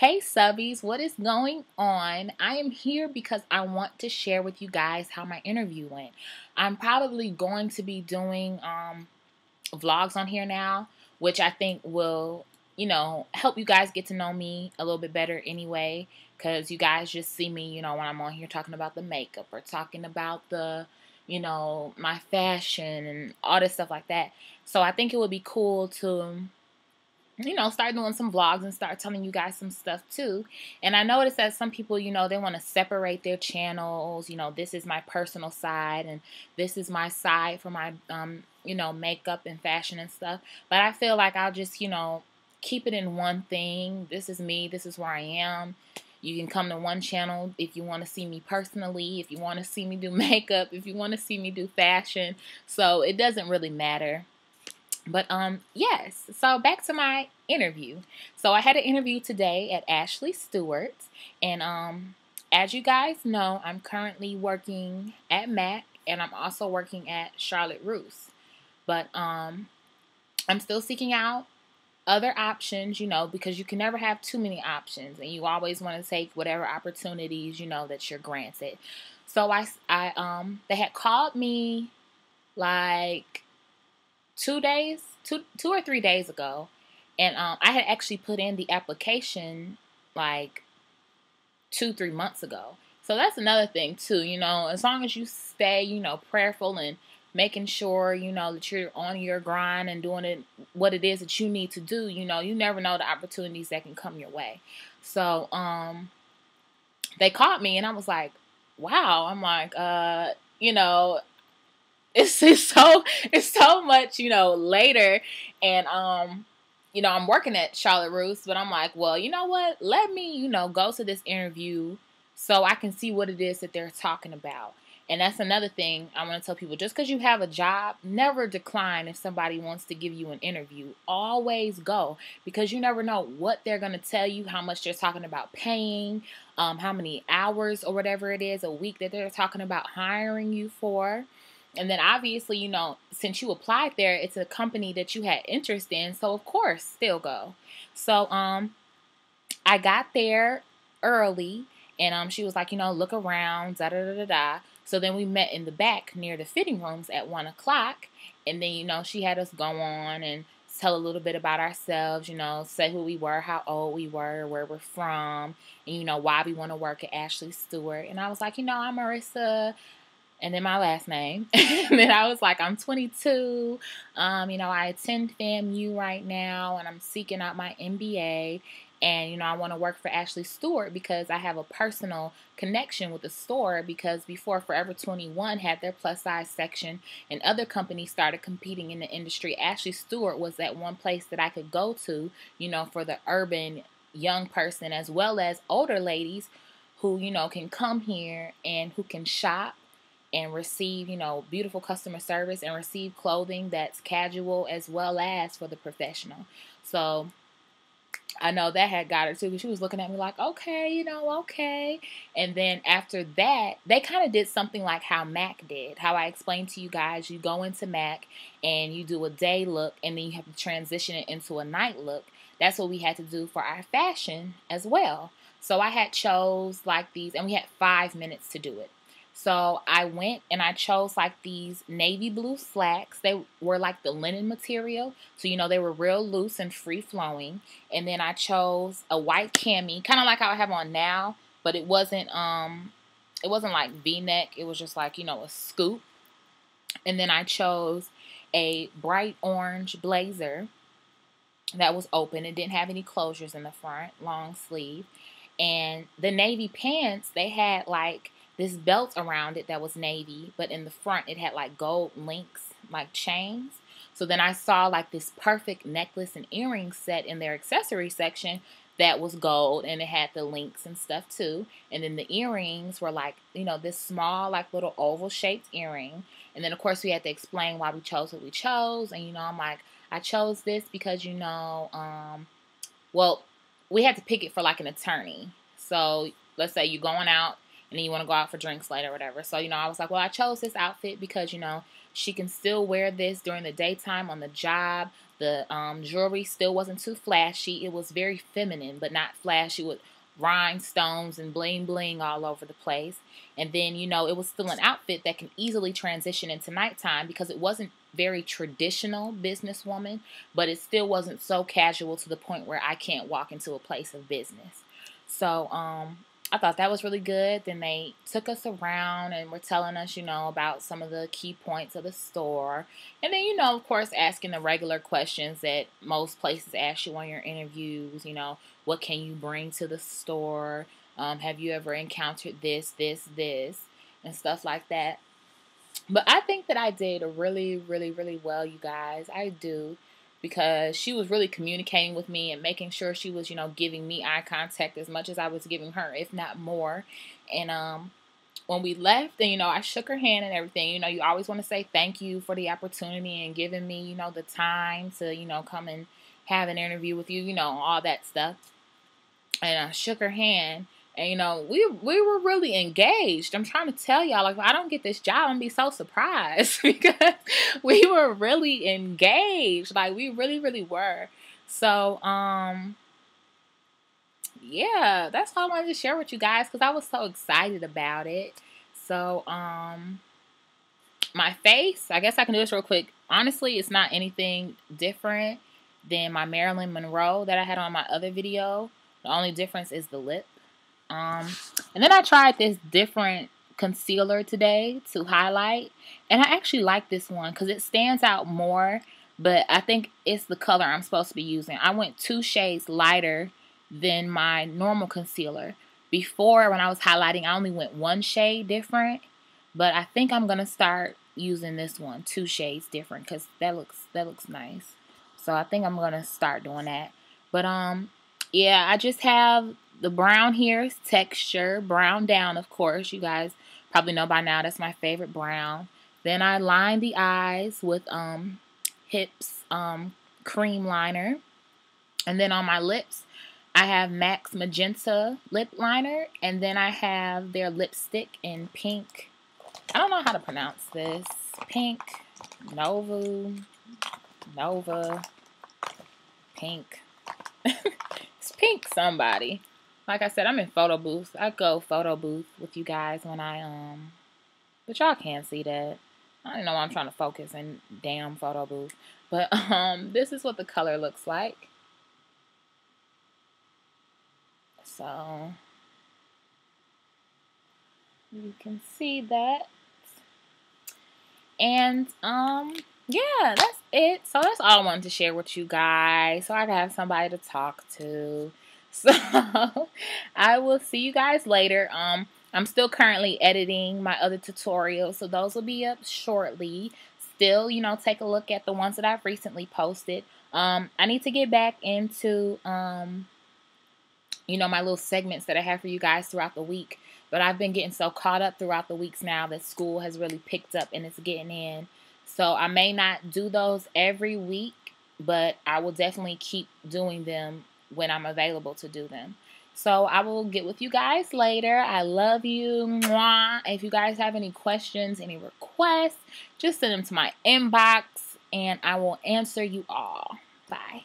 Hey subbies, what is going on? I am here because I want to share with you guys how my interview went. I'm probably going to be doing vlogs on here now, which I think will, help you guys get to know me a little bit better anyway, because you guys just see me, when I'm on here talking about the makeup or talking about the, my fashion and all this stuff like that. So I think it would be cool to start doing some vlogs and start telling you guys some stuff too. And I noticed that some people, they want to separate their channels. This is my personal side and this is my side for my, makeup and fashion and stuff. But I feel like I'll just, keep it in one thing. This is me. This is where I am. You can come to one channel if you want to see me personally, if you want to see me do makeup, if you want to see me do fashion. So it doesn't really matter. But yes, so back to my interview. So I had an interview today at Ashley Stewart, and as you guys know, I'm currently working at MAC, and I'm also working at Charlotte Russe. But I'm still seeking out other options, because you can never have too many options, and you always want to take whatever opportunities that you're granted. So they had called me like 2 or 3 days ago, and I had actually put in the application like 2-3 months ago. So that's another thing too, as long as you stay, prayerful and making sure, that you're on your grind and doing it, what it is that you need to do, you never know the opportunities that can come your way. So, they called me and I was like, wow, I'm like, it's so much, later, and I'm working at Charlotte Russe, but I'm like, well, you know what? Let me, go to this interview so I can see what it is that they're talking about. And that's another thing I want to tell people. Just because you have a job, never decline if somebody wants to give you an interview. Always go, because you never know what they're going to tell you, how much they're talking about paying, how many hours or whatever it is a week that they're talking about hiring you for. And then obviously, since you applied there, it's a company that you had interest in. So of course, still go. So I got there early, and she was like, look around, da da da da da. So then we met in the back near the fitting rooms at 1 o'clock. And then, she had us go on and tell a little bit about ourselves, say who we were, how old we were, where we're from, and, why we want to work at Ashley Stewart. And I was like, I'm Marissa. And then my last name. And then I was like, I'm 22. I attend FAMU right now, and I'm seeking out my MBA. And, I want to work for Ashley Stewart because I have a personal connection with the store, because before Forever 21 had their plus size section and other companies started competing in the industry, Ashley Stewart was that one place that I could go to, for the urban young person as well as older ladies who, can come here and who can shop and receive, beautiful customer service and receive clothing that's casual as well as for the professional. So I know that had got her too, because she was looking at me like, okay, okay. And then after that, they kind of did something like how MAC did, how I explained to you guys. You go into MAC and you do a day look, and then you have to transition it into a night look. That's what we had to do for our fashion as well. So I had chose like these, and we had 5 minutes to do it. So I went and I chose like these navy blue slacks. They were like the linen material. So, they were real loose and free flowing. And then I chose a white cami, kind of like how I have on now, but it wasn't like V-neck. It was just like, a scoop. And then I chose a bright orange blazer that was open. It didn't have any closures in the front, long sleeve. And the navy pants, they had like this belt around it that was navy, but in the front it had like gold links, like chains. So then I saw like this perfect necklace and earring set in their accessory section that was gold, and it had the links and stuff too. And then the earrings were like, this small like little oval shaped earring. And then of course we had to explain why we chose what we chose. And I'm like, I chose this because well, we had to pick it for like an attorney. So let's say you're going out and then you want to go out for drinks later or whatever. So, I was like, well, I chose this outfit because, she can still wear this during the daytime on the job, The jewelry still wasn't too flashy. It was very feminine, but not flashy with rhinestones and bling bling all over the place. And then, you know, it was still an outfit that can easily transition into nighttime because it wasn't very traditional businesswoman, but it still wasn't so casual to the point where I can't walk into a place of business. So, I thought that was really good. Then they took us around and were telling us, you know, about some of the key points of the store. And then, you know, of course, asking the regular questions that most places ask you on your interviews. You know, what can you bring to the store? Have you ever encountered this, and stuff like that. But I think that I did really, really, really well, you guys. I do. Because she was really communicating with me and making sure she was, you know, giving me eye contact as much as I was giving her, if not more. And when we left, and, you know, I shook her hand and everything. You know, you always want to say thank you for the opportunity and giving me, you know, the time to, you know, come and have an interview with you, you know, all that stuff. And I shook her hand. And, you know, we were really engaged. I'm trying to tell y'all, like, if I don't get this job, I'm going to be so surprised because we were really engaged. Like, we really, really were. So, yeah, that's all I wanted to share with you guys because I was so excited about it. So, my face, I guess I can do this real quick. Honestly, it's not anything different than my Marilyn Monroe that I had on my other video. The only difference is the lip. And then I tried this different concealer today to highlight. And I actually like this one because it stands out more. But I think it's the color I'm supposed to be using. I went 2 shades lighter than my normal concealer. Before, when I was highlighting, I only went 1 shade different. But I think I'm going to start using this one 2 shades different because that looks nice. So I think I'm going to start doing that. But yeah, I just have the brown here texture, brown down, of course. You guys probably know by now that's my favorite brown. Then I line the eyes with Hips cream liner. And then on my lips, I have MAC's Magenta lip liner. And then I have their lipstick in pink. I don't know how to pronounce this. Pink, Nova, pink. It's pink somebody. Like I said, I'm in photo booth. I go photo booth with you guys when I, but y'all can't see that. I don't know why I'm trying to focus in damn photo booth. But, this is what the color looks like. So, you can see that. And, yeah, that's it. So, that's all I wanted to share with you guys. So, I can have somebody to talk to. So, I will see you guys later. I'm still currently editing my other tutorials, so those will be up shortly. Still, you know, take a look at the ones that I've recently posted. I need to get back into, you know, my little segments that I have for you guys throughout the week. But I've been getting so caught up throughout the weeks now that school has really picked up and it's getting in. So I may not do those every week, but I will definitely keep doing them when I'm available to do them. So I will get with you guys later. I love you. Mwah. If you guys have any questions, any requests, just send them to my inbox and I will answer you all. Bye.